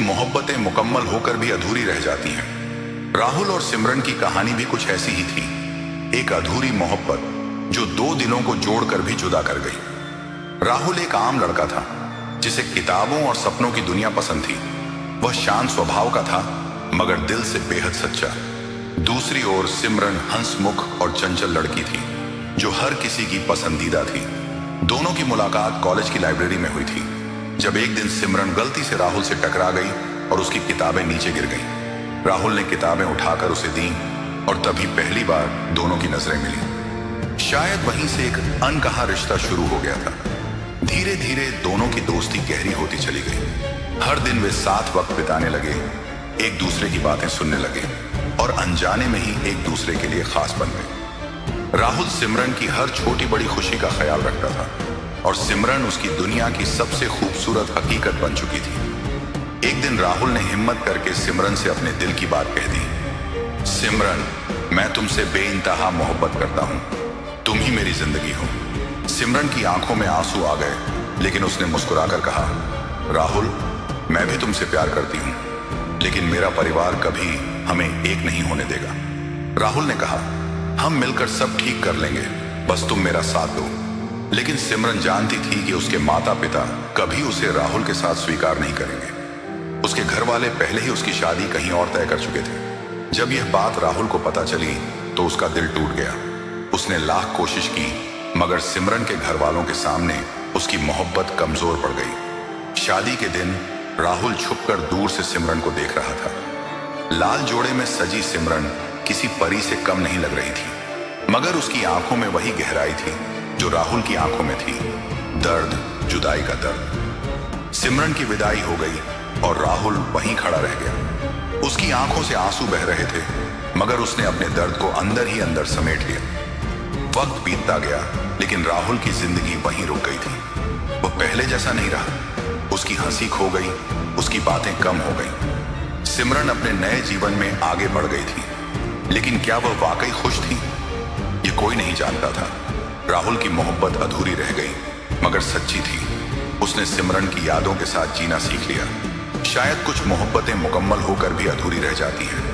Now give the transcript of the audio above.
मोहब्बतें मुकम्मल होकर भी अधूरी रह जाती हैं। राहुल और सिमरन की कहानी भी कुछ ऐसी ही थी। एक अधूरी मोहब्बत जो दो दिलों को जोड़कर भी जुदा कर गई। राहुल एक आम लड़का था जिसे किताबों और सपनों की दुनिया पसंद थी। वह शांत स्वभाव का था मगर दिल से बेहद सच्चा। दूसरी ओर सिमरन हंसमुख और चंचल लड़की थी जो हर किसी की पसंदीदा थी। दोनों की मुलाकात कॉलेज की लाइब्रेरी में हुई थी जब एक दिन सिमरन गलती से राहुल से टकरा गई और उसकी किताबें नीचे गिर गईं। राहुल ने किताबें उठाकर उसे दी और तभी पहली बार दोनों की नजरें मिली। शायद वहीं से एक अनकहा रिश्ता शुरू हो गया था। धीरे धीरे दोनों की दोस्ती गहरी होती चली गई। हर दिन वे साथ वक्त बिताने लगे, एक दूसरे की बातें सुनने लगे और अनजाने में ही एक दूसरे के लिए खास बन गए। राहुल सिमरन की हर छोटी बड़ी खुशी का ख्याल रखता था और सिमरन उसकी दुनिया की सबसे खूबसूरत हकीकत बन चुकी थी। एक दिन राहुल ने हिम्मत करके सिमरन से अपने दिल की बात कह दी। सिमरन, मैं तुमसे बेइंतहा मोहब्बत करता हूं, तुम ही मेरी जिंदगी हो। सिमरन की आंखों में आंसू आ गए लेकिन उसने मुस्कुराकर कहा, राहुल, मैं भी तुमसे प्यार करती हूं लेकिन मेरा परिवार कभी हमें एक नहीं होने देगा। राहुल ने कहा, हम मिलकर सब ठीक कर लेंगे, बस तुम मेरा साथ दो। लेकिन सिमरन जानती थी कि उसके माता पिता कभी उसे राहुल के साथ स्वीकार नहीं करेंगे। उसके घर वाले पहले ही उसकी शादी कहीं और तय कर चुके थे। जब यह बात राहुल को पता चली तो उसका दिल टूट गया। उसने लाख कोशिश की मगर सिमरन के घर वालों के सामने उसकी मोहब्बत कमजोर पड़ गई। शादी के दिन राहुल छुपकर दूर से सिमरन को देख रहा था। लाल जोड़े में सजी सिमरन किसी परी से कम नहीं लग रही थी मगर उसकी आंखों में वही गहराई थी जो राहुल की आंखों में थी, दर्द, जुदाई का दर्द। सिमरन की विदाई हो गई और राहुल वहीं खड़ा रह गया। उसकी आंखों से आंसू बह रहे थे मगर उसने अपने दर्द को अंदर ही अंदर समेट लिया। वक्त बीतता गया लेकिन राहुल की जिंदगी वहीं रुक गई थी। वो पहले जैसा नहीं रहा। उसकी हंसी खो गई, उसकी बातें कम हो गई। सिमरन अपने नए जीवन में आगे बढ़ गई थी लेकिन क्या वह वाकई खुश थी? ये कोई नहीं जानता था। राहुल की मोहब्बत अधूरी रह गई मगर सच्ची थी। उसने सिमरन की यादों के साथ जीना सीख लिया। शायद कुछ मोहब्बतें मुकम्मल होकर भी अधूरी रह जाती हैं